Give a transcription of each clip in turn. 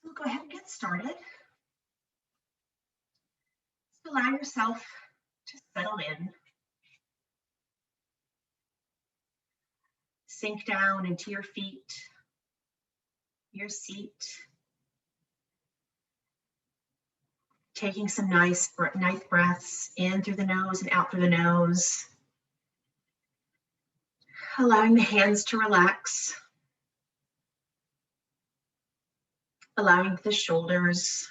So go ahead and get started. Just allow yourself to settle in. Sink down into your feet, your seat. Taking some nice breaths in through the nose and out through the nose. Allowing the hands to relax. Allowing the shoulders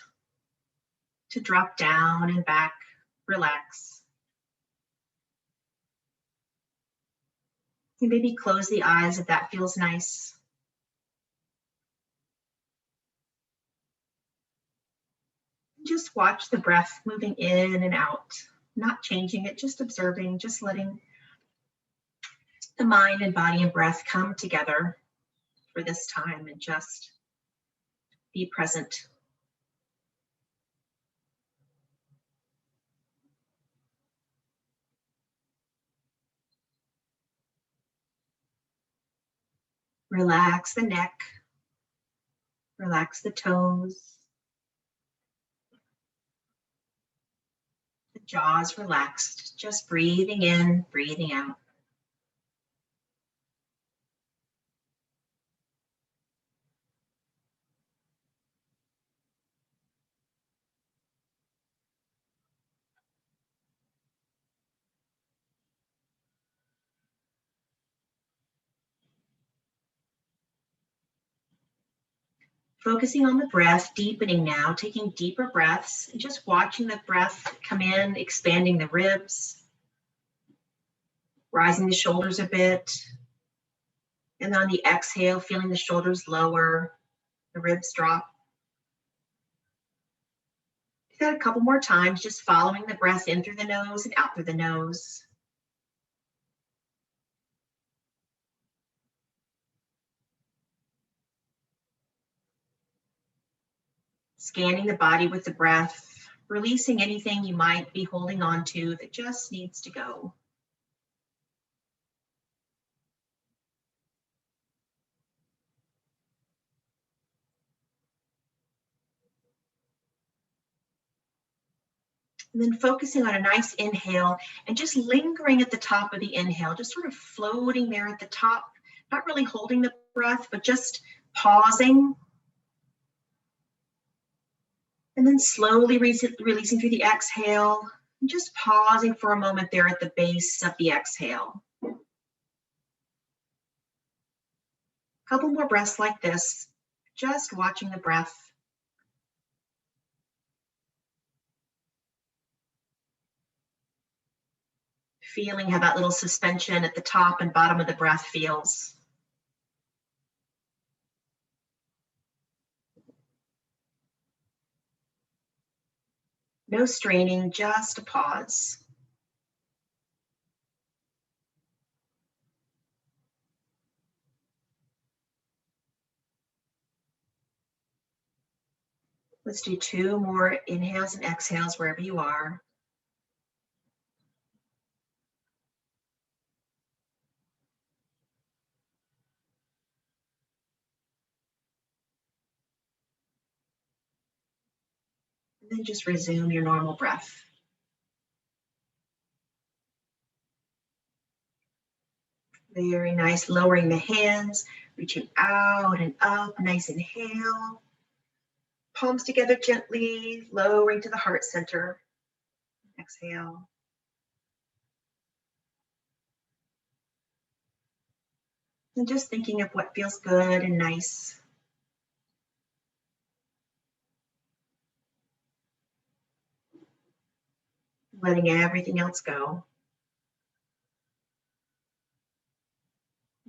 to drop down and back, relax. You maybe close the eyes if that feels nice. Just watch the breath moving in and out, not changing it, just observing, just letting the mind and body and breath come together for this time and just be present. Relax the neck, relax the toes, the jaws relaxed, just breathing in, breathing out. Focusing on the breath, deepening now, taking deeper breaths, and just watching the breath come in, expanding the ribs, rising the shoulders a bit. And on the exhale, feeling the shoulders lower, the ribs drop. Do that a couple more times, just following the breath in through the nose and out through the nose. Scanning the body with the breath, releasing anything you might be holding on to that just needs to go. And then focusing on a nice inhale and just lingering at the top of the inhale, just sort of floating there at the top, not really holding the breath, but just pausing. And then slowly releasing through the exhale, and just pausing for a moment there at the base of the exhale. A couple more breaths like this, just watching the breath. Feeling how that little suspension at the top and bottom of the breath feels. No straining, just a pause. Let's do 2 more inhales and exhales wherever you are. And then just resume your normal breath. Very nice, lowering the hands, reaching out and up, nice inhale. Palms together gently, lowering to the heart center. Exhale. And just thinking of what feels good and nice. Letting everything else go.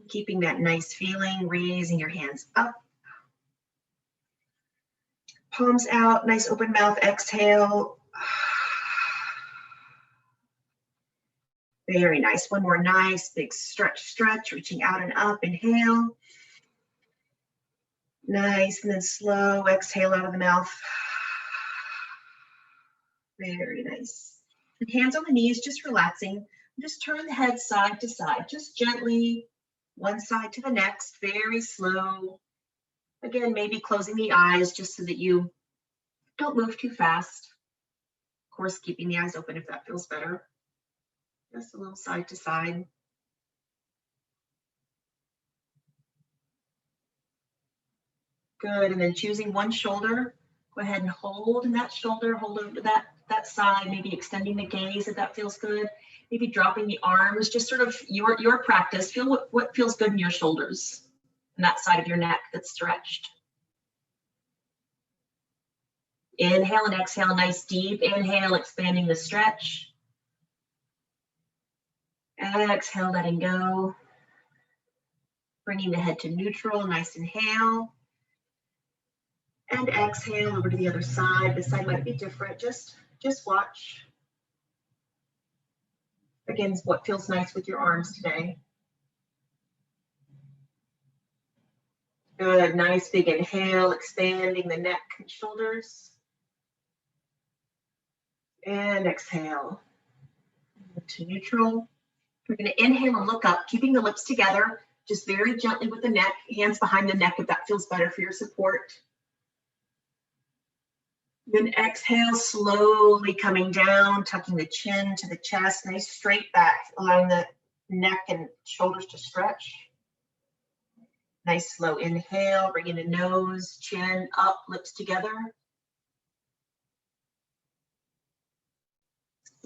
Keeping that nice feeling, raising your hands up. Palms out, nice open mouth, exhale. Very nice. One more nice big stretch, reaching out and up, inhale. Nice, and then slow exhale out of the mouth. Very nice. And hands on the knees, just relaxing. Just turn the head side to side, just gently, one side to the next, very slow. Again, maybe closing the eyes just so that you don't move too fast. Of course, keeping the eyes open if that feels better. Just a little side to side. Good, and then choosing one shoulder, go ahead and hold in that shoulder, hold over to that side, maybe extending the gaze if that feels good. Maybe dropping the arms, just sort of your practice. Feel what feels good in your shoulders and that side of your neck that's stretched. Inhale and exhale, nice deep inhale, expanding the stretch. Exhale, letting go. Bringing the head to neutral, nice inhale. And exhale over to the other side. This side might be different, just watch. Again, what feels nice with your arms today. Good, nice big inhale, expanding the neck and shoulders. And exhale to neutral. We're going to inhale and look up, keeping the lips together, just very gently with the neck, hands behind the neck if that feels better for your support. Then exhale, slowly coming down, tucking the chin to the chest, nice straight back, allowing the neck and shoulders to stretch. Nice slow inhale, bringing the nose, chin up, lips together.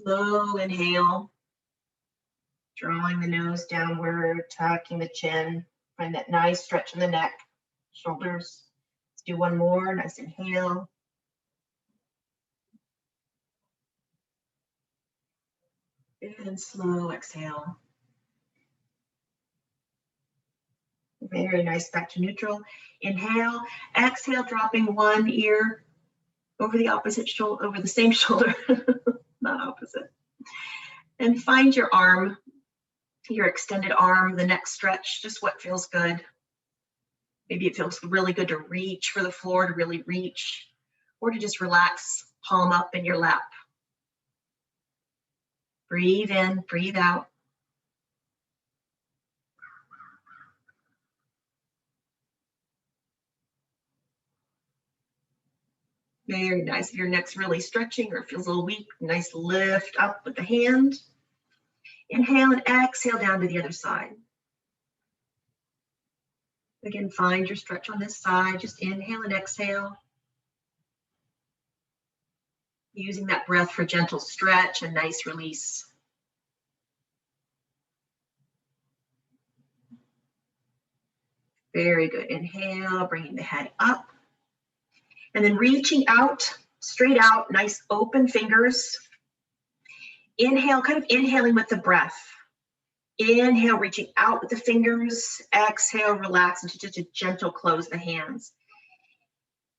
Slow inhale, drawing the nose downward, tucking the chin. Find that nice stretch in the neck, shoulders. Let's do one more, nice inhale. And slow exhale. Very nice, back to neutral. Inhale, exhale, dropping one ear over the opposite shoulder, over the same shoulder, not opposite. And find your arm, your extended arm, the neck stretch, just what feels good. Maybe it feels really good to reach for the floor, to really reach, or to just relax, palm up in your lap. Breathe in, breathe out. Very nice. If your neck's really stretching or it feels a little weak, nice lift up with the hand. Inhale and exhale down to the other side. Again, find your stretch on this side. Just inhale and exhale. Using that breath for gentle stretch and nice release. Very good. Inhale, bringing the head up. And then reaching out, straight out, nice open fingers. Inhale, kind of inhaling with the breath. Inhale, reaching out with the fingers. Exhale, relax into just a gentle close the hands.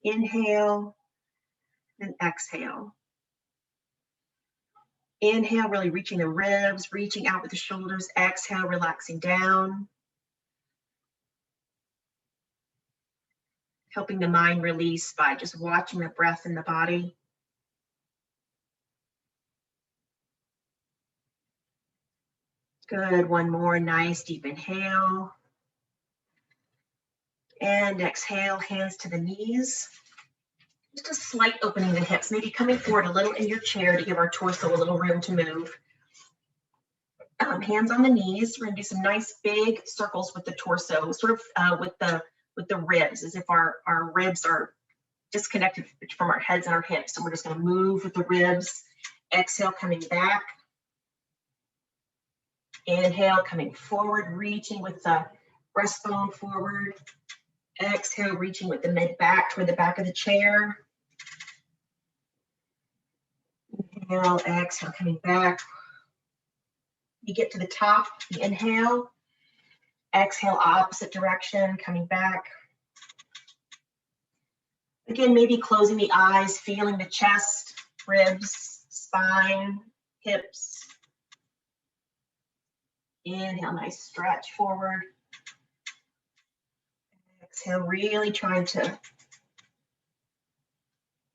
Inhale and exhale. Inhale, really reaching the ribs, reaching out with the shoulders. Exhale, relaxing down. Helping the mind release by just watching the breath in the body. Good, one more nice deep inhale. And exhale, hands to the knees. Just a slight opening of the hips, maybe coming forward a little in your chair to give our torso a little room to move. Hands on the knees. We're gonna do some nice big circles with the torso, sort of with the ribs, as if our ribs are disconnected from our heads and our hips. So we're just going to move with the ribs. Exhale, coming back. Inhale, coming forward, reaching with the breastbone forward. Exhale, reaching with the mid back toward the back of the chair. Inhale, exhale, coming back. You get to the top, you inhale. Exhale, opposite direction, coming back. Again, maybe closing the eyes, feeling the chest, ribs, spine, hips. Inhale, nice stretch forward. Exhale, really trying to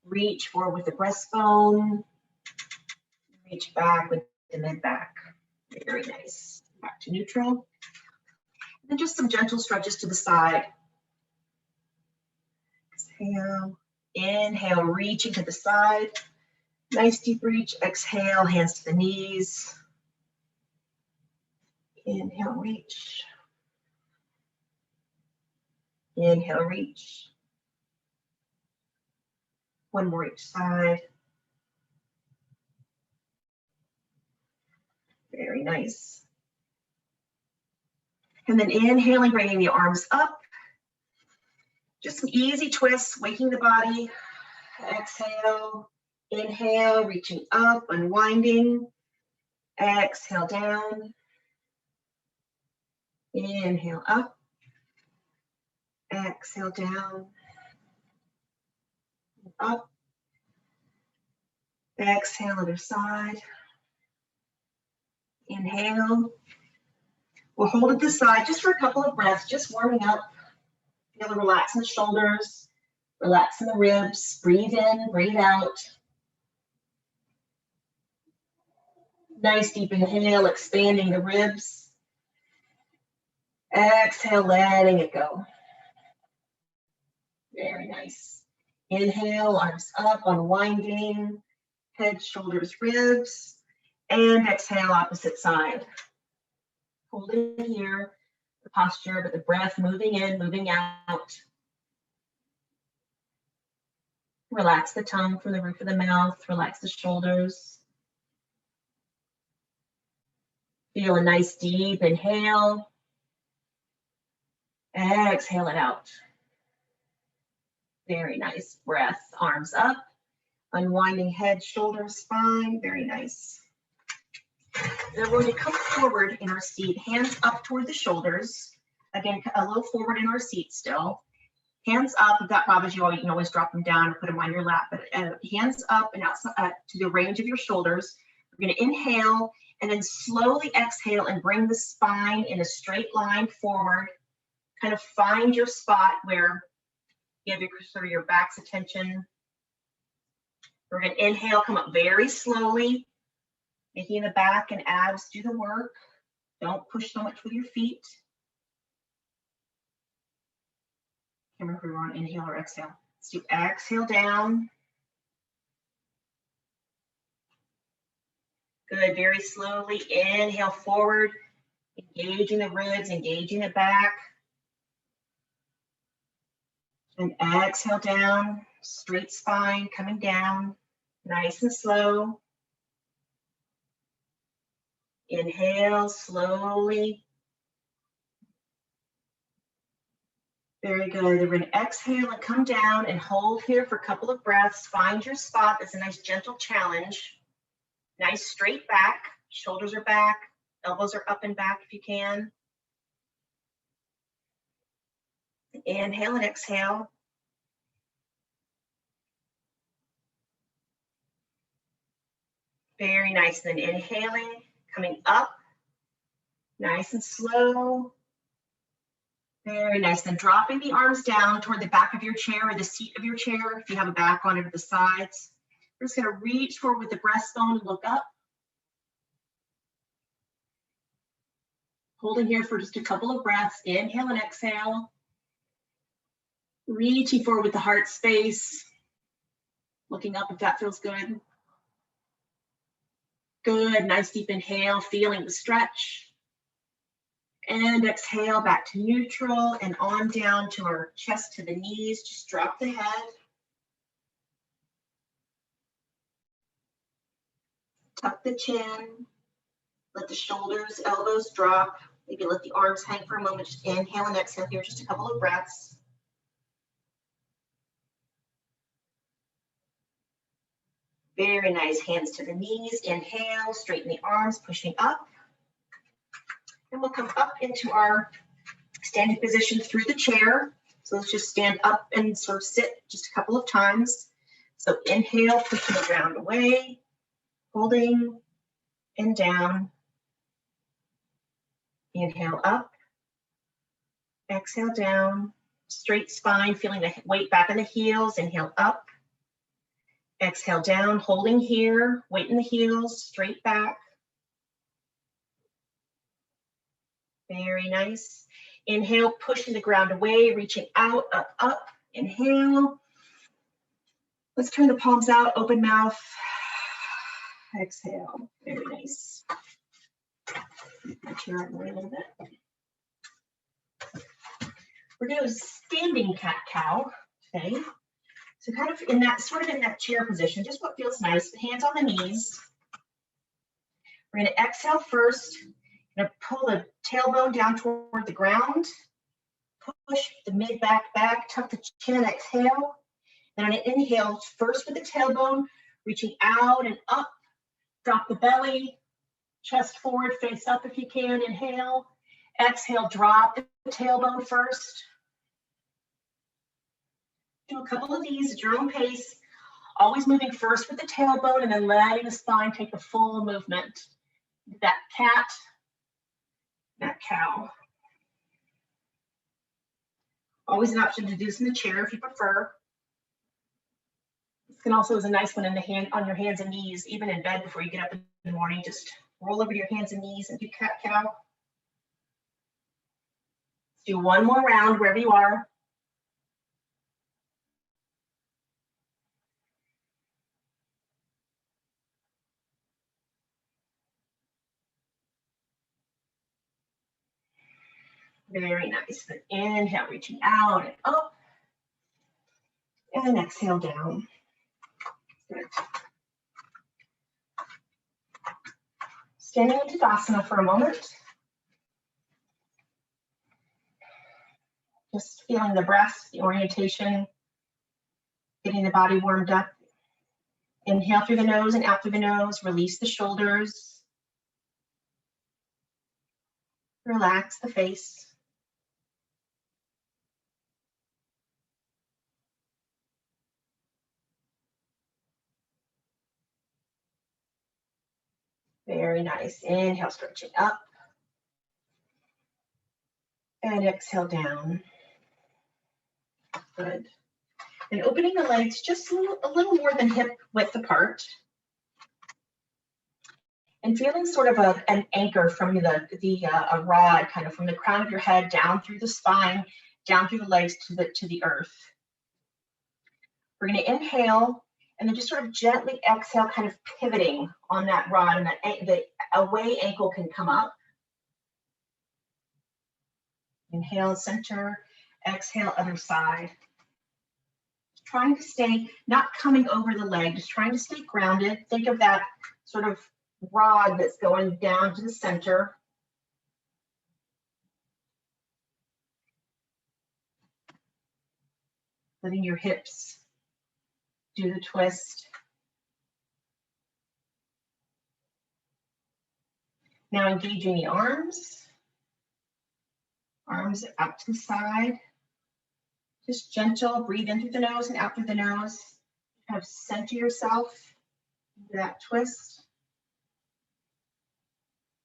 reach forward with the breastbone. Reach back with the mid back. Very nice. Back to neutral. And just some gentle stretches to the side. exhale. Inhale, reaching to the side. Nice deep reach. Exhale, hands to the knees. Inhale, reach. Inhale, reach. One more each side. Very nice. And then inhaling, bringing the arms up. Just some easy twists, waking the body. Exhale, inhale, reaching up, unwinding. Exhale down. Inhale up. Exhale down. Up. Exhale, other side. Inhale. We'll hold it this side just for a couple of breaths, just warming up. Feel the relax in the shoulders, relax in the ribs. Breathe in, breathe out. Nice deep inhale, expanding the ribs. Exhale, letting it go. Very nice. Inhale, arms up, unwinding. Head, shoulders, ribs. And exhale, opposite side. Hold it here, the posture, but the breath moving in, moving out. Relax the tongue from the roof of the mouth, relax the shoulders. Feel a nice deep inhale. Exhale it out. Very nice breath, arms up, unwinding head, shoulders, spine, very nice. Then we're going to come forward in our seat, hands up toward the shoulders. Again, a little forward in our seat still. Hands up, if that bothers you, you can always drop them down or put them on your lap, but hands up and outside to the range of your shoulders. We're going to inhale and then slowly exhale and bring the spine in a straight line forward. Kind of find your spot where you have your back's attention. We're going to inhale, come up very slowly, making the back and abs do the work. Don't push so much with your feet. Can't remember if we were on inhale or exhale. Let's do exhale down. Good, very slowly. Inhale forward, engaging the ribs, engaging the back. And exhale down, straight spine coming down, nice and slow. Inhale slowly. Very good. We're going to exhale and come down and hold here for a couple of breaths. Find your spot. That's a nice gentle challenge. Nice straight back. Shoulders are back. Elbows are up and back if you can. Inhale and exhale. Very nice. Then inhaling, coming up. Nice and slow. Very nice. Then dropping the arms down toward the back of your chair or the seat of your chair if you have a back on it or the sides. We're just going to reach forward with the breastbone and look up. Holding here for just a couple of breaths. Inhale and exhale. Reaching forward with the heart space. Looking up if that feels good. Good. Nice deep inhale, feeling the stretch. And exhale back to neutral and on down to our chest to the knees. Just drop the head. Tuck the chin. Let the shoulders, elbows drop. Maybe let the arms hang for a moment. Just inhale and exhale here, just a couple of breaths. Very nice. Hands to the knees. Inhale, straighten the arms, pushing up. And we'll come up into our standing position through the chair. So let's just stand up and sort of sit just a couple of times. So inhale, pushing the ground away, holding and down. Inhale up, exhale down, straight spine, feeling the weight back in the heels. Inhale up, exhale down, holding here, weight in the heels, straight back. Very nice. Inhale, pushing the ground away, reaching out, up, up. Inhale. Let's turn the palms out, open mouth. Exhale, very nice. My chair up a little bit. We're going to do standing cat-cow today. So kind of in that, sort of in that chair position, just what feels nice. The hands on the knees. We're going to exhale first. We're going to pull the tailbone down toward the ground. Push the mid back, tuck the chin, exhale. Then on an inhale, first with the tailbone, reaching out and up. Drop the belly, chest forward, face up if you can. Inhale. Exhale, drop the tailbone first. Do a couple of these at your own pace. Always moving first with the tailbone and then letting the spine take the full movement. That cat, that cow. Always an option to do this in the chair if you prefer. This can also is a nice one in the hand, on your hands and knees, even in bed before you get up in the morning. Just roll over your hands and knees and do cat-cow. Let's do one more round wherever you are. Very nice. Then inhale, reaching out and up. And then exhale down. Good. Standing in Tadasana for a moment. Just feeling the breath, the orientation, getting the body warmed up. Inhale through the nose and out through the nose. Release the shoulders. Relax the face. Very nice. Inhale, stretching up. And exhale down. Good. And opening the legs just a little more than hip width apart. And feeling sort of an anchor from a rod, kind of from the crown of your head down through the spine, down through the legs to the earth. We're going to inhale and then just sort of gently exhale, kind of pivoting on that rod, and the away ankle can come up. Inhale, center, exhale, other side. Trying to stay, not coming over the leg, just trying to stay grounded. Think of that sort of rod that's going down to the center. Letting your hips do the twist. Now engaging the arms. Arms out to the side. Just gentle, breathe in through the nose and out through the nose. Kind of center yourself into that twist.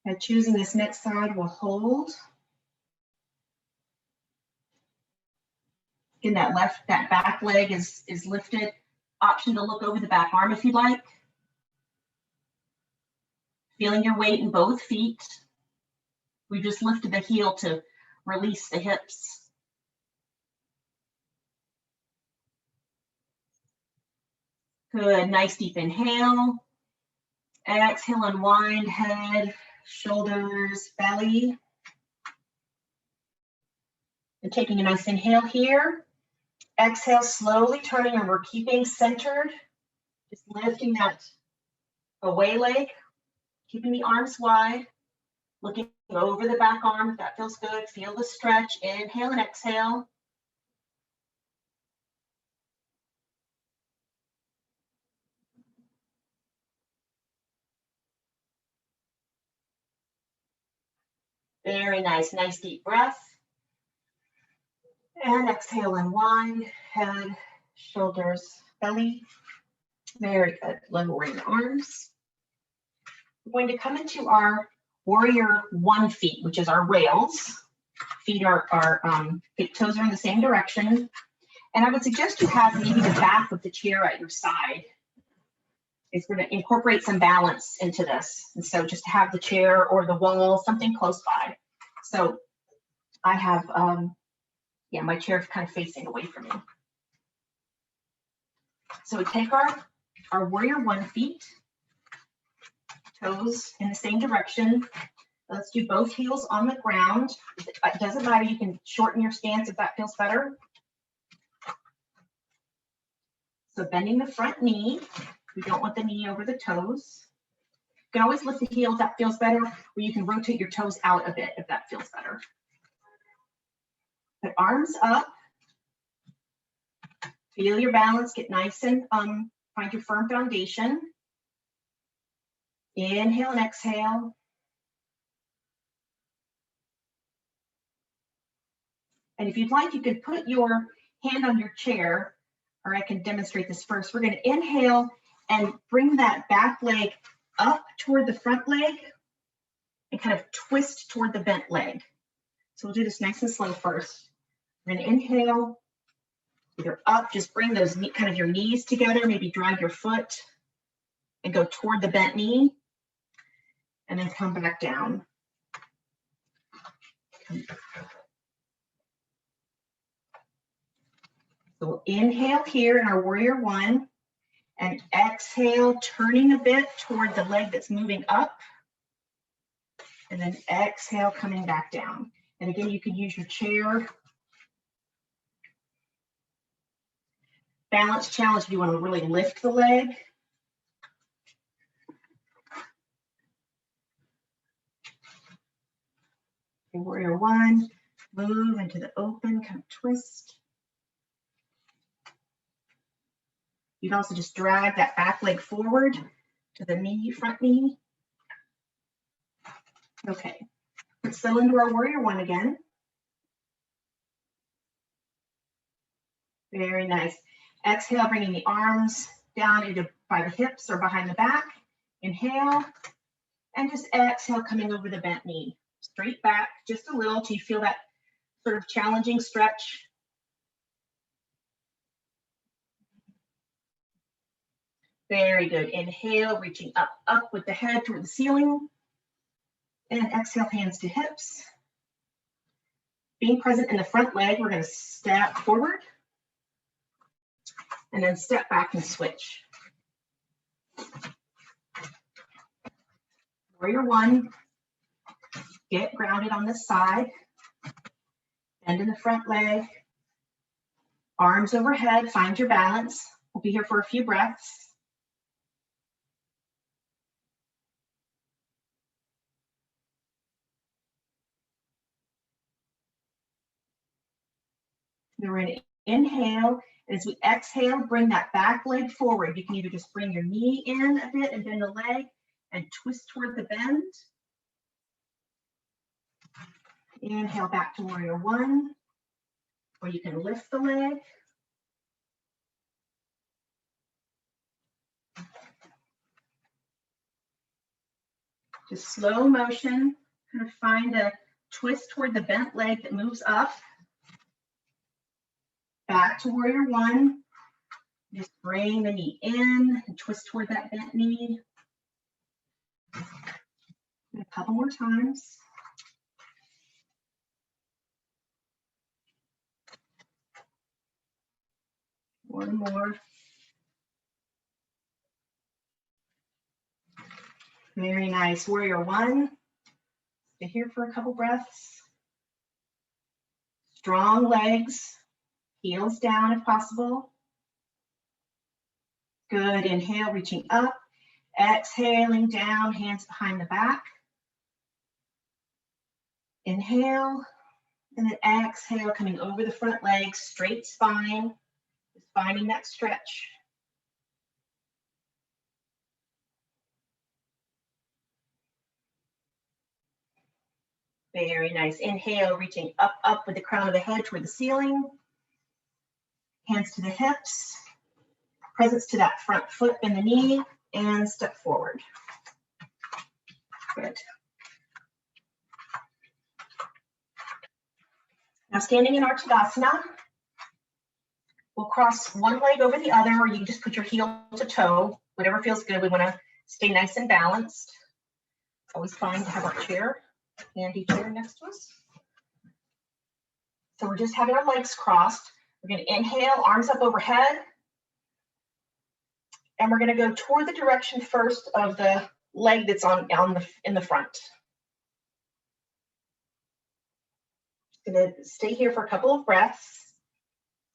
Now choosing this next side, we'll hold. Again, that back leg is lifted. Option to look over the back arm if you'd like. Feeling your weight in both feet. We just lifted the heel to release the hips. Good, nice deep inhale. Exhale, unwind, head, shoulders, belly. And taking a nice inhale here. Exhale, slowly turning, and we're keeping centered. Just lifting that away leg, keeping the arms wide, looking over the back arm if that feels good. Feel the stretch. Inhale and exhale. Very nice, nice deep breath. And exhale, unwind, head, shoulders, belly. Very good, lowering the arms. We're going to come into our warrior 1 feet, which is our rails. Feet are toes are in the same direction. And I would suggest you have maybe the back of the chair at your side. It's going to incorporate some balance into this. And so just to have the chair or the wall, something close by. So I have, my chair kind of facing away from me. So we take our warrior one feet, toes in the same direction. Let's do both heels on the ground. It doesn't matter, you can shorten your stance if that feels better. So bending the front knee, we don't want the knee over the toes. You can always lift the heel if that feels better, or you can rotate your toes out a bit if that feels better. Put arms up. Feel your balance, get nice and find your firm foundation. Inhale and exhale. And if you'd like, you could put your hand on your chair, or I can demonstrate this first. We're going to inhale and bring that back leg up toward the front leg and kind of twist toward the bent leg. So we'll do this nice and slow first. We're going to inhale, either up, just bring those kind of your knees together, maybe drag your foot and go toward the bent knee, and then come back down. So we'll inhale here in our warrior one and exhale, turning a bit toward the leg that's moving up, and then exhale, coming back down. And again, you can use your chair. Balance challenge if you want to really lift the leg. Okay, warrior one, move into the open, kind of twist. You can also just drag that back leg forward to the knee, front knee. Okay, let's settle into our warrior one again. Very nice. Exhale, bringing the arms down either by the hips or behind the back. Inhale, and just exhale, coming over the bent knee. Straight back, just a little till you feel that sort of challenging stretch. Very good. Inhale, reaching up with the head toward the ceiling. And exhale, hands to hips. Being present in the front leg, we're going to step forward and then step back and switch. Warrior one, get grounded on this side. Bend in the front leg. Arms overhead, find your balance. We'll be here for a few breaths. Then we're going to inhale. As we exhale, bring that back leg forward. You can either just bring your knee in a bit and bend the leg and twist toward the bend. Inhale back to warrior one, or you can lift the leg. Just slow motion, kind of find a twist toward the bent leg that moves up. Back to warrior one. Just bring the knee in and twist toward that bent knee. And a couple more times. One more. Very nice. Warrior one. Stay here for a couple breaths. Strong legs. Heels down if possible. Good. Inhale, reaching up. Exhaling down, hands behind the back. Inhale, and then exhale, coming over the front legs, straight spine. Just finding that stretch. Very nice. Inhale, reaching up with the crown of the head toward the ceiling. Hands to the hips. Presence to that front foot and the knee, and step forward. Good. Now standing in our Tadasana, we'll cross one leg over the other, or you can just put your heel to toe, whatever feels good. We want to stay nice and balanced. It's always fine to have our chair, handy chair next to us. So we're just having our legs crossed. We're going to inhale, arms up overhead. And we're going to go toward the direction first of the leg that's in the front. Going to stay here for a couple of breaths.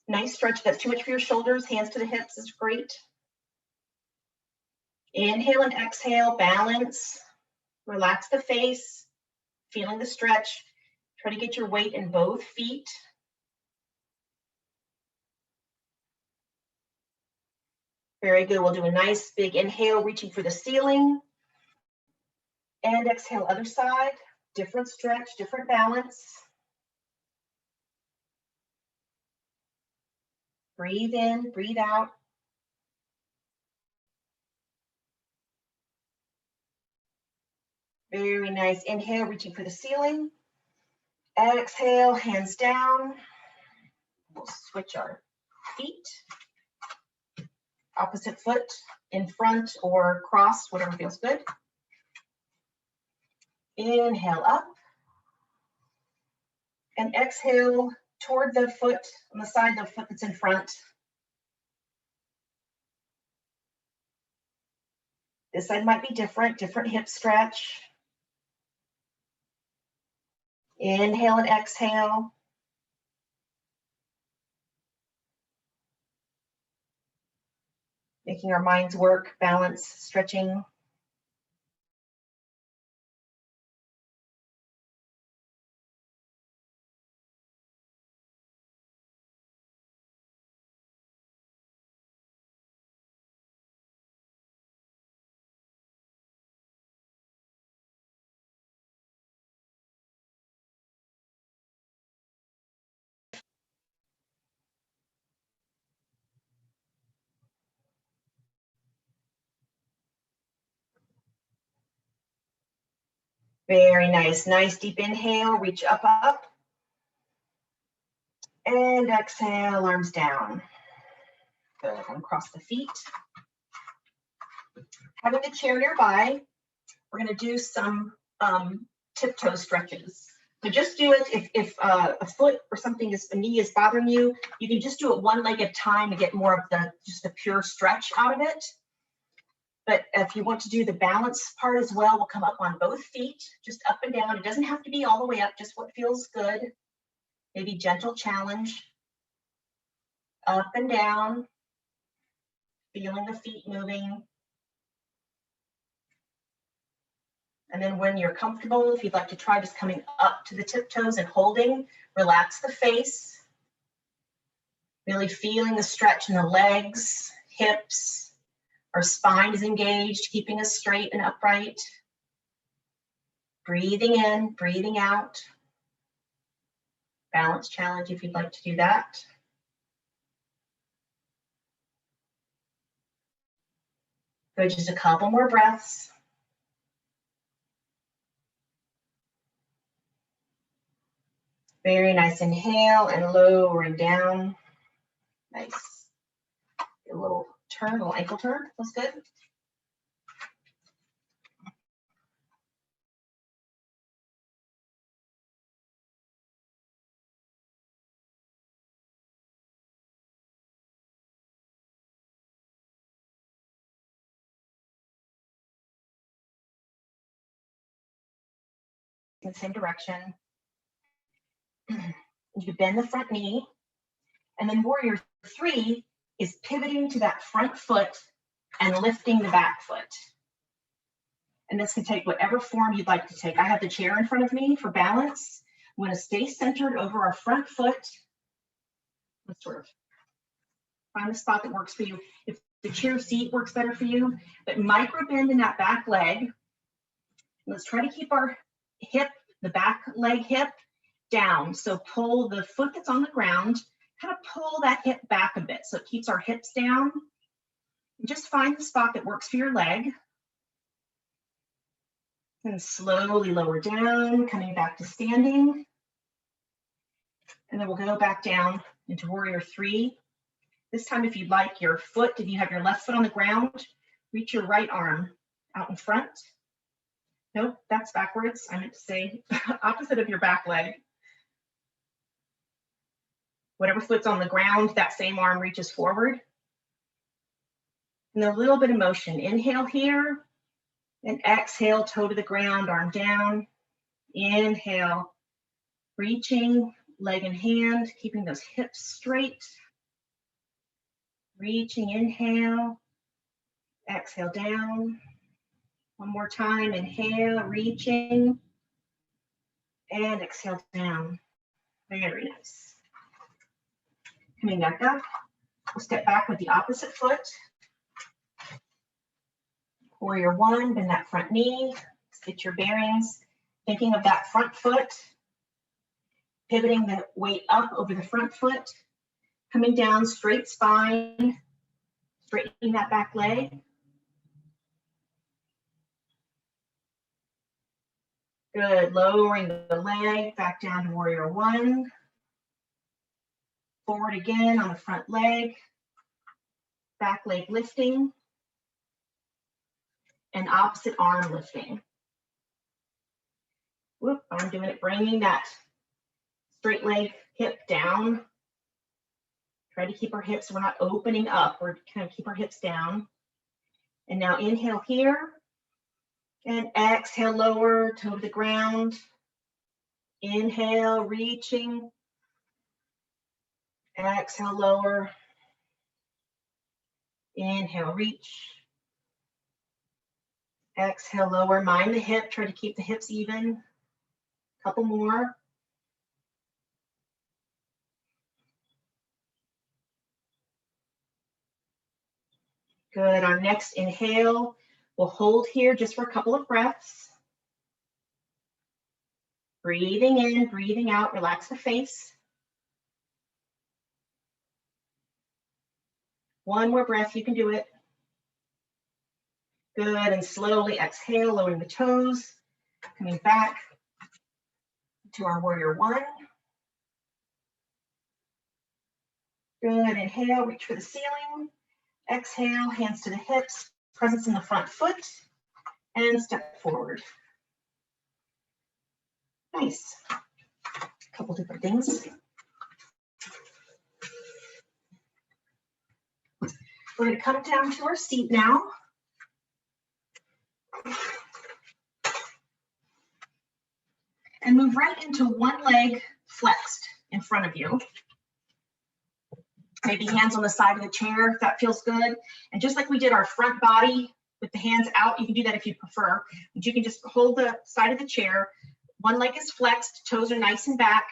Nice stretch. If that's too much for your shoulders, hands to the hips is great. Inhale and exhale, balance. Relax the face, feeling the stretch. Try to get your weight in both feet. Very good. We'll do a nice big inhale, reaching for the ceiling. And exhale, other side. Different stretch, different balance. Breathe in, breathe out. Very nice. Inhale, reaching for the ceiling. Exhale, hands down. We'll switch our feet. Opposite foot in front or cross, whatever feels good. Inhale up. And exhale toward the foot, on the side of the foot that's in front. This side might be different hip stretch. Inhale and exhale. Making our minds work, balance, stretching. Very nice. Nice deep inhale, reach up, up. And exhale, arms down. Good, and cross the feet. Having the chair nearby, we're gonna do some tiptoe stretches. So just do it if a foot or something a knee is bothering you, you can just do it one leg at a time to get more of just the pure stretch out of it. But if you want to do the balance part as well, we'll come up on both feet, just up and down. It doesn't have to be all the way up, just what feels good. Maybe gentle challenge. Up and down, feeling the feet moving. And then when you're comfortable, if you'd like to try just coming up to the tiptoes and holding, relax the face. Really feeling the stretch in the legs, hips. Our spine is engaged, keeping us straight and upright. Breathing in, breathing out. Balance challenge if you'd like to do that. Good, just a couple more breaths. Very nice. Inhale and lowering down. Nice. A little turn, a little ankle turn. Feels good. In the same direction. You bend the front knee, and then warrior 3 is pivoting to that front foot and lifting the back foot. And this can take whatever form you'd like to take. I have the chair in front of me for balance. I'm going to stay centered over our front foot. Let's sort of find the spot that works for you. If the chair seat works better for you, but micro bend in that back leg. Let's try to keep our hip, the back leg hip, down. So pull the foot that's on the ground, kind of pull that hip back a bit so it keeps our hips down. And just find the spot that works for your leg. And slowly lower down, coming back to standing. And then we'll go back down into warrior 3. This time, if you'd like your foot, if you have your left foot on the ground, reach your right arm out in front. Nope, that's backwards. I meant to say opposite of your back leg. Whatever foot's on the ground, that same arm reaches forward. And a little bit of motion. Inhale here and exhale, toe to the ground, arm down. Inhale, reaching, leg in hand, keeping those hips straight. Reaching, inhale, exhale down. One more time, inhale, reaching, and exhale down. Very nice. Coming back up, we'll step back with the opposite foot. Warrior one, bend that front knee, get your bearings. Thinking of that front foot, pivoting the weight up over the front foot, coming down, straight spine, straightening that back leg. Good, lowering the leg back down to warrior one. Forward again on the front leg, back leg lifting, and opposite arm lifting. Whoop, I'm doing it, bringing that straight leg hip down. Try to keep our hips, we're not opening up, we're kind of keep our hips down. And now inhale here, and exhale, lower, toe to the ground. Inhale, reaching. Exhale, lower. Inhale, reach. Exhale, lower, mind the hip, try to keep the hips even. Couple more. Good, our next inhale, we'll hold here just for a couple of breaths. Breathing in, breathing out, relax the face. One more breath, you can do it. Good, and slowly exhale, lowering the toes, coming back to our warrior one. Good, inhale, reach for the ceiling. Exhale, hands to the hips, presence in the front foot, and step forward. Nice. A couple different things. We're going to come down to our seat now. And move right into one leg flexed in front of you. Maybe hands on the side of the chair if that feels good. And just like we did our front body with the hands out, you can do that if you prefer. But you can just hold the side of the chair. One leg is flexed, toes are nice and back.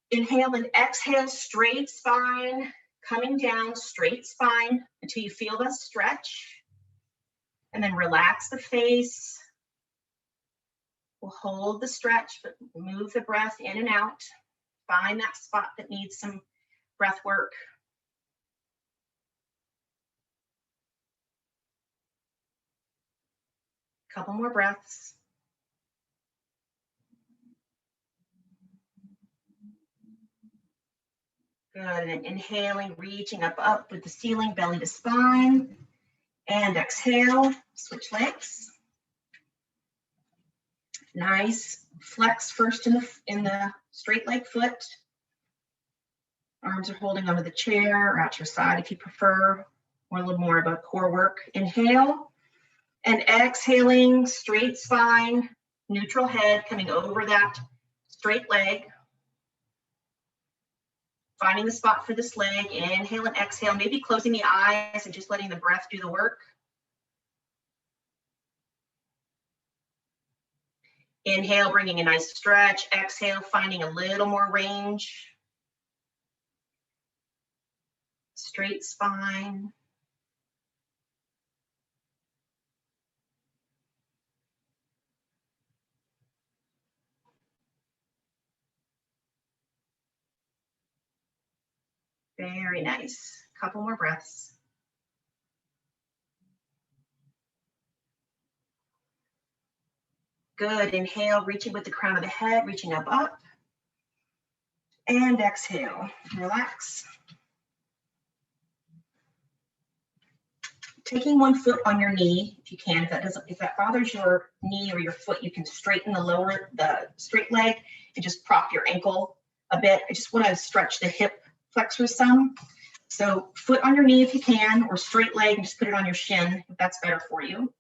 Inhale and exhale, straight spine, coming down, straight spine until you feel the stretch. And then relax the face. We'll hold the stretch, but move the breath in and out. Find that spot that needs some breath work. Couple more breaths. Good, and inhaling, reaching up with the ceiling, belly to spine. And exhale, switch legs. Nice, flex first in the straight leg foot. Arms are holding onto the chair or out to your side if you prefer, or a little more about core work. Inhale, and exhaling, straight spine, neutral head coming over that straight leg. Finding the spot for this leg, inhale and exhale, maybe closing the eyes and just letting the breath do the work. Inhale, bringing a nice stretch. Exhale, finding a little more range. Straight spine. Very nice. Couple more breaths. Good. Inhale, reaching with the crown of the head, reaching up. And exhale, relax. Taking one foot on your knee, if you can, if that bothers your knee or your foot, you can straighten the straight leg and just prop your ankle a bit. I just want to stretch the hip flexors some. So foot on your knee if you can, or straight leg and just put it on your shin if that's better for you.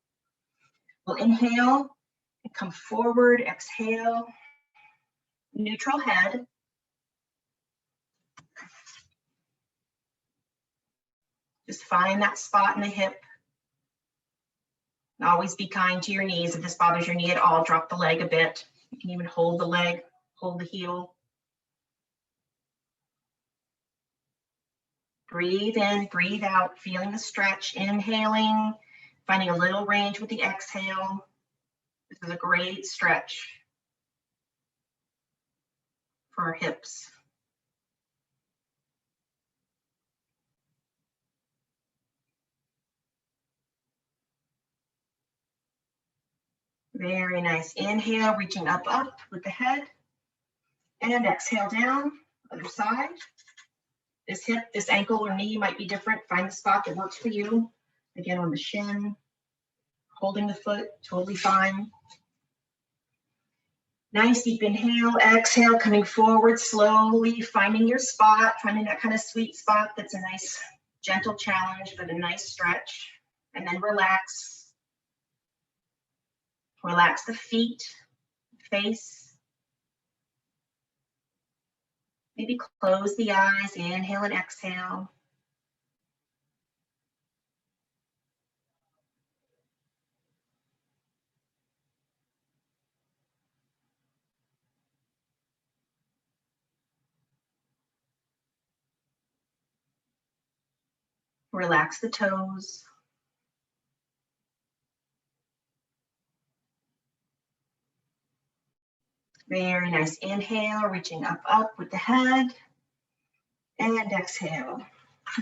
We'll inhale and come forward, exhale, neutral head. Just find that spot in the hip. And always be kind to your knees. If this bothers your knee at all, drop the leg a bit. You can even hold the leg, hold the heel. Breathe in, breathe out, feeling the stretch, inhaling, finding a little range with the exhale. This is a great stretch for our hips. Very nice. Inhale, reaching up with the head. And exhale down, other side. This hip, this ankle or knee might be different. Find the spot that works for you. Again, on the shin, holding the foot, totally fine. Nice deep inhale, exhale, coming forward slowly, finding your spot, finding that kind of sweet spot that's a nice, gentle challenge, but a nice stretch. And then relax. Relax the feet, face. Maybe close the eyes, inhale and exhale. Relax the toes. Very nice. Inhale, reaching up with the head. And exhale.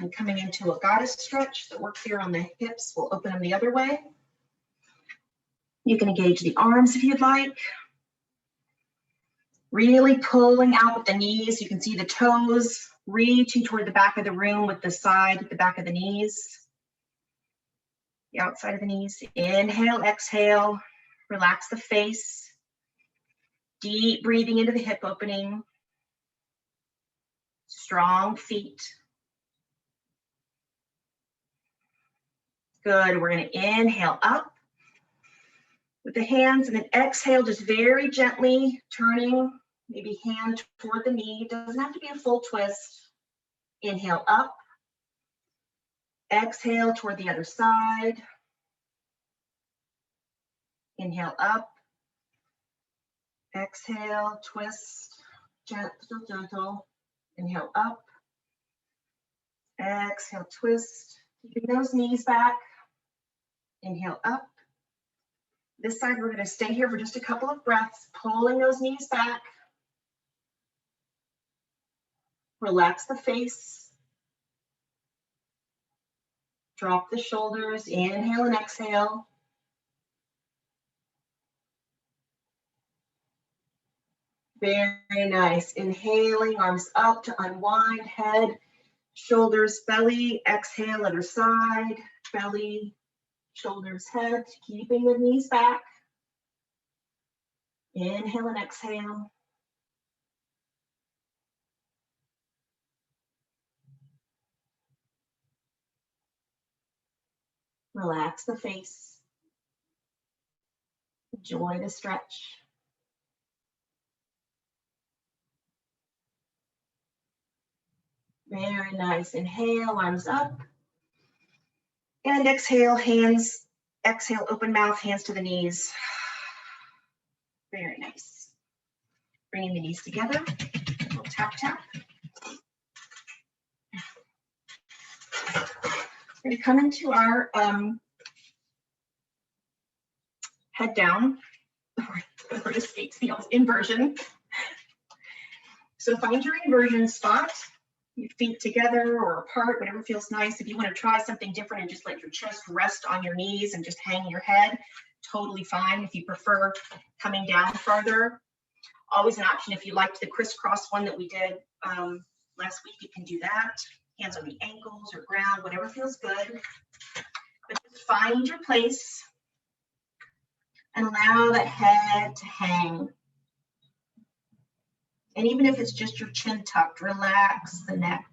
And coming into a goddess stretch that works here on the hips. We'll open them the other way. You can engage the arms if you'd like. Really pulling out with the knees. You can see the toes reaching toward the back of the room with the side at the back of the knees. The outside of the knees. Inhale, exhale. Relax the face. Deep breathing into the hip opening. Strong feet. Good. We're going to inhale up with the hands and then exhale, just very gently turning, maybe hand toward the knee. It doesn't have to be a full twist. Inhale up. Exhale toward the other side. Inhale up. Exhale, twist, gentle, gentle. Inhale up. Exhale, twist. Keeping those knees back. Inhale up. This side, we're going to stay here for just a couple of breaths, pulling those knees back. Relax the face. Drop the shoulders. Inhale and exhale. Very nice. Inhaling, arms up to unwind, head, shoulders, belly. Exhale, other side, belly, shoulders, head. Keeping the knees back. Inhale and exhale. Relax the face. Enjoy the stretch. Very nice. Inhale, arms up. And exhale, hands. Exhale, open mouth, hands to the knees. Very nice. Bringing the knees together. A little tap, tap. We're going to come into our head down, or escapes the inversion. So find your inversion spot. Your feet together or apart, whatever feels nice. If you want to try something different and just let your chest rest on your knees and just hang your head, totally fine. If you prefer coming down farther, always an option. If you liked the crisscross one that we did last week, you can do that. Hands on the ankles or ground, whatever feels good. But just find your place and allow that head to hang. And even if it's just your chin tucked, relax the neck.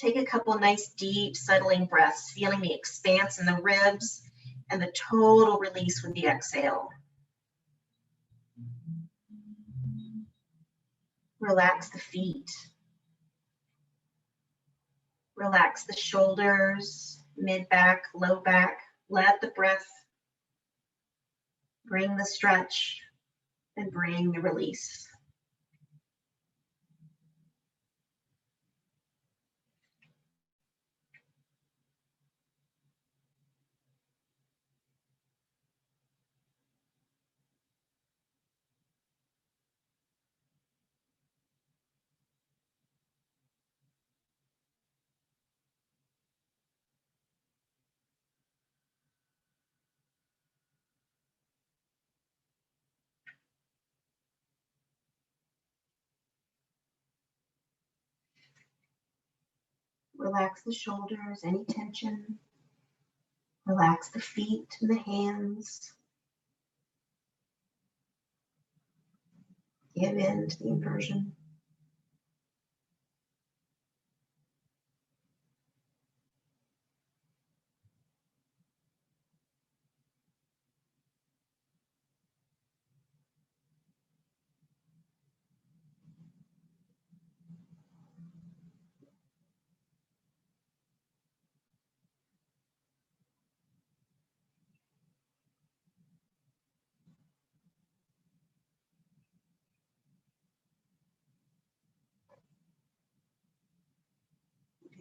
Take a couple nice, deep, settling breaths, feeling the expanse in the ribs and the total release with the exhale. Relax the feet. Relax the shoulders, mid back, low back. Let the breath bring the stretch and bring the release. Relax the shoulders, any tension. Relax the feet and the hands. Give in to the inversion.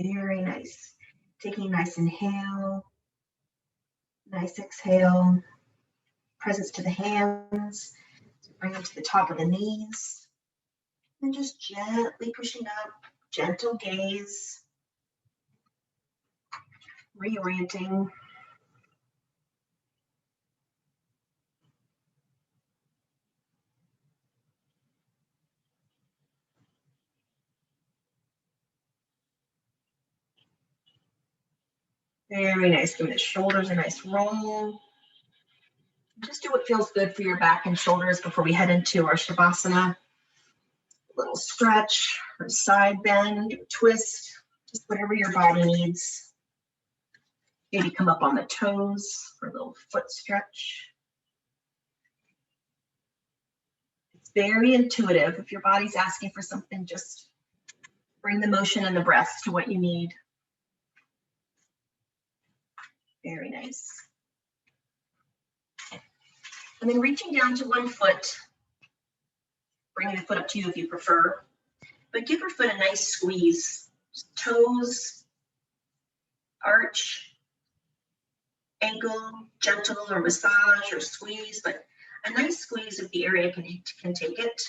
Very nice. Taking a nice inhale, nice exhale. Presence to the hands. Bring them to the top of the knees. And just gently pushing up, gentle gaze. Reorienting. Very nice. Give the shoulders a nice roll. Just do what feels good for your back and shoulders before we head into our Shavasana. A little stretch or side bend, twist, just whatever your body needs. Maybe come up on the toes for a little foot stretch. It's very intuitive. If your body's asking for something, just bring the motion and the breath to what you need. Very nice. And then reaching down to one foot, bringing the foot up to you if you prefer, but give your foot a nice squeeze. Toes, arch, ankle, gentle or massage or squeeze, but a nice squeeze of the area can take it.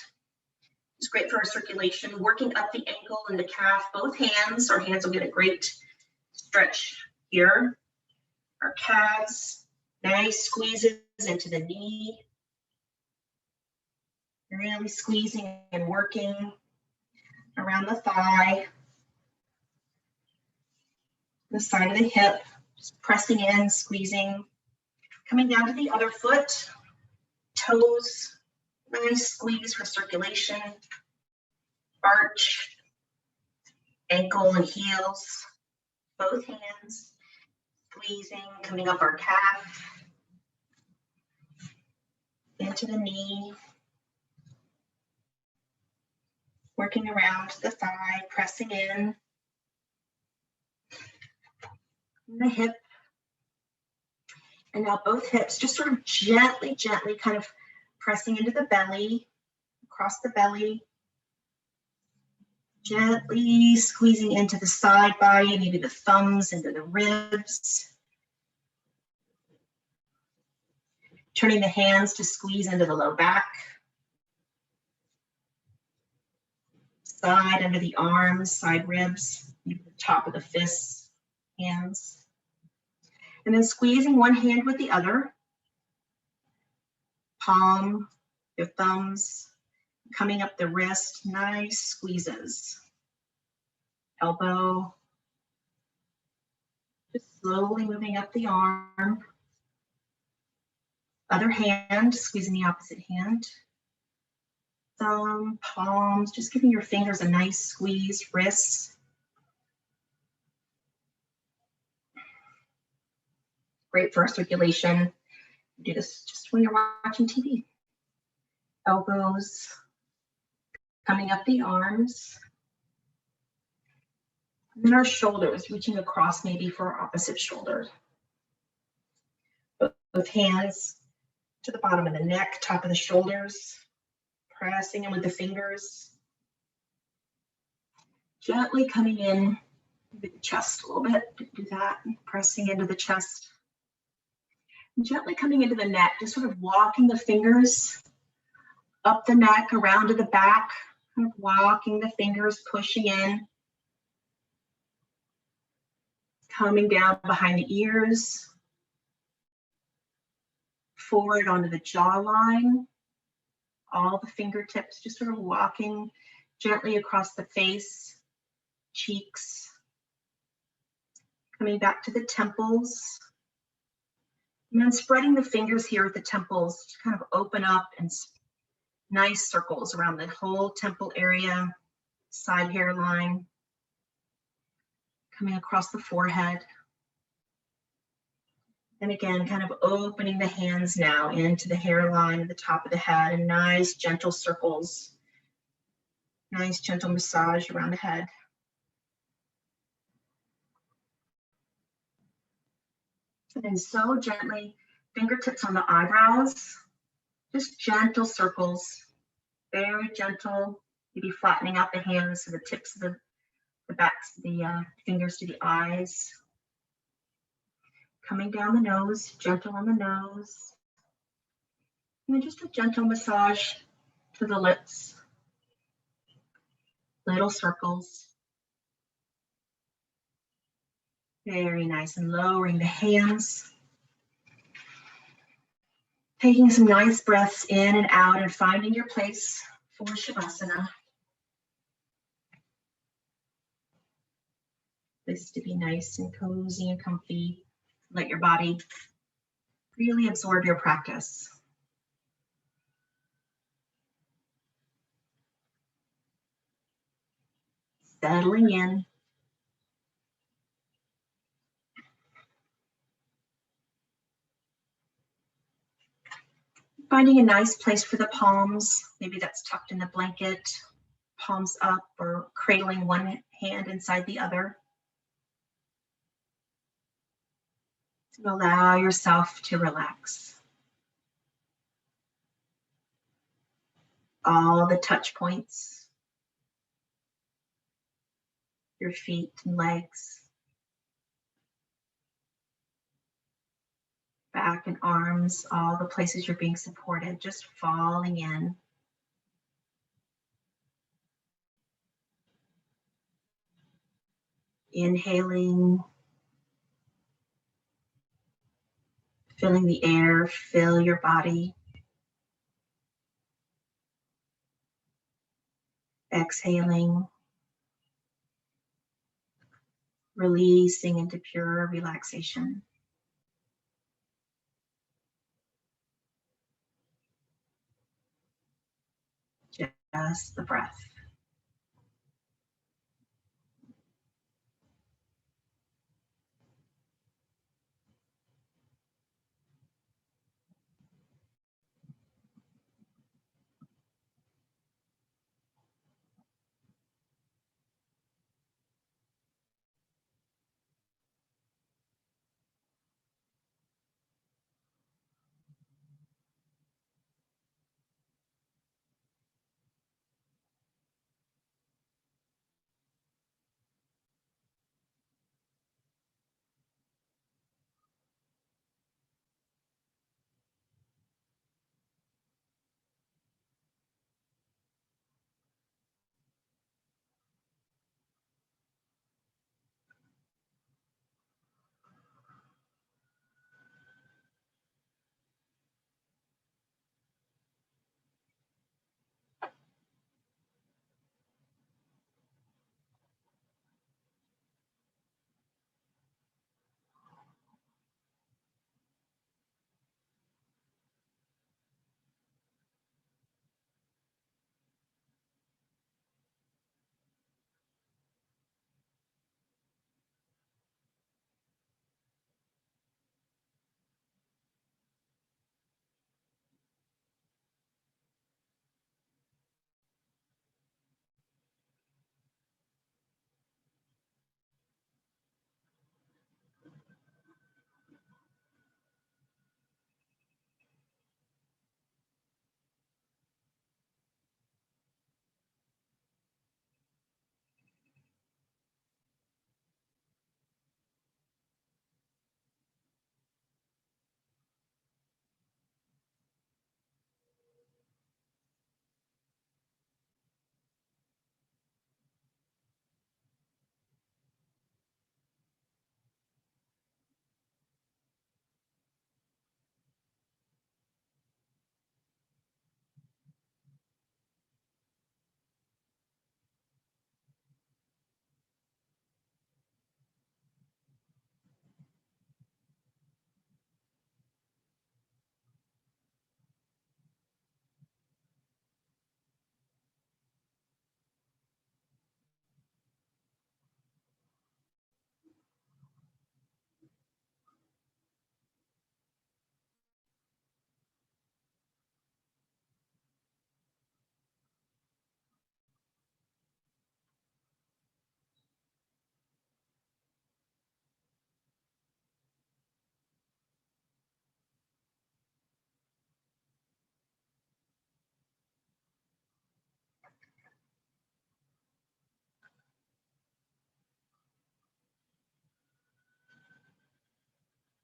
It's great for our circulation. Working up the ankle and the calf, both hands. Our hands will get a great stretch here. Our calves, nice squeezes into the knee. Really squeezing and working around the thigh, the side of the hip, just pressing in, squeezing. Coming down to the other foot, toes, nice squeeze for circulation. Arch, ankle and heels, both hands, squeezing, coming up our calf, into the knee, working around the thigh, pressing in, the hip, and now both hips, just sort of gently kind of pressing into the belly, across the belly, gently squeezing into the side body, maybe the thumbs into the ribs. Turning the hands to squeeze into the low back. Side under the arms, side ribs, maybe the top of the fists, hands. And then squeezing one hand with the other. Palm, your thumbs, coming up the wrist, nice squeezes. Elbow, just slowly moving up the arm. Other hand, squeezing the opposite hand. Thumb, palms, just giving your fingers a nice squeeze, wrists. Great for our circulation. Do this just when you're watching TV. Elbows coming up the arms. And then our shoulders, reaching across maybe for our opposite shoulder. Both hands to the bottom of the neck, top of the shoulders, pressing in with the fingers. Gently coming in with the chest a little bit. Do that, pressing into the chest. Gently coming into the neck, just sort of walking the fingers up the neck, around to the back, kind of walking the fingers, pushing in. Coming down behind the ears, forward onto the jawline, all the fingertips, just sort of walking gently across the face, cheeks, coming back to the temples, and then spreading the fingers here at the temples to kind of open up and nice circles around the whole temple area, side hairline, coming across the forehead. And again, kind of opening the hands now into the hairline at the top of the head, and nice gentle circles, nice gentle massage around the head. And then so gently, fingertips on the eyebrows, just gentle circles, very gentle, maybe flattening out the hands to the tips of the backs of the fingers to the eyes. Coming down the nose, gentle on the nose. And then just a gentle massage to the lips. Little circles. Very nice. And lowering the hands. Taking some nice breaths in and out and finding your place for Shavasana. This to be nice and cozy and comfy. Let your body really absorb your practice. Settling in. Finding a nice place for the palms. Maybe that's tucked in the blanket, palms up, or cradling one hand inside the other. And allow yourself to relax. All the touch points, your feet and legs, back and arms, all the places you're being supported, just falling in. Inhaling, feeling the air fill your body. Exhaling, releasing into pure relaxation. Just the breath.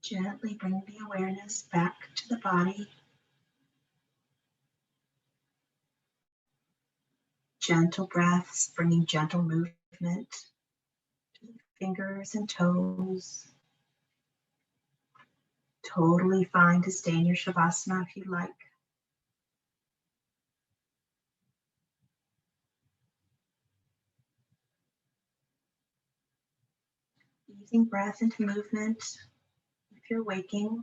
Gently bring the awareness back to the body. Gentle breaths, bringing gentle movement to the fingers and toes. Totally fine to stay in your Shavasana if you like. Easing breath into movement if you're waking.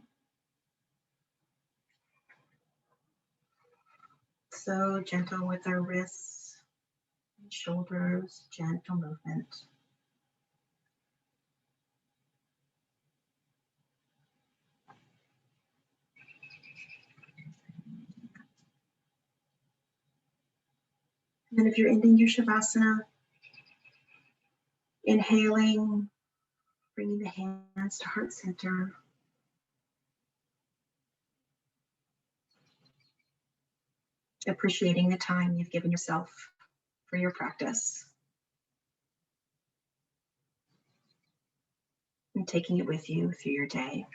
So gentle with our wrists and shoulders, gentle movement. And then if you're ending your Shavasana, inhaling, bringing the hands to heart center. Appreciating the time you've given yourself for your practice. And taking it with you through your day.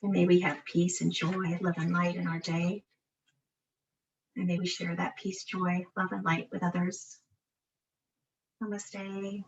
And may we have peace and joy, love and light in our day. And may we share that peace, joy, love, and light with others. Namaste.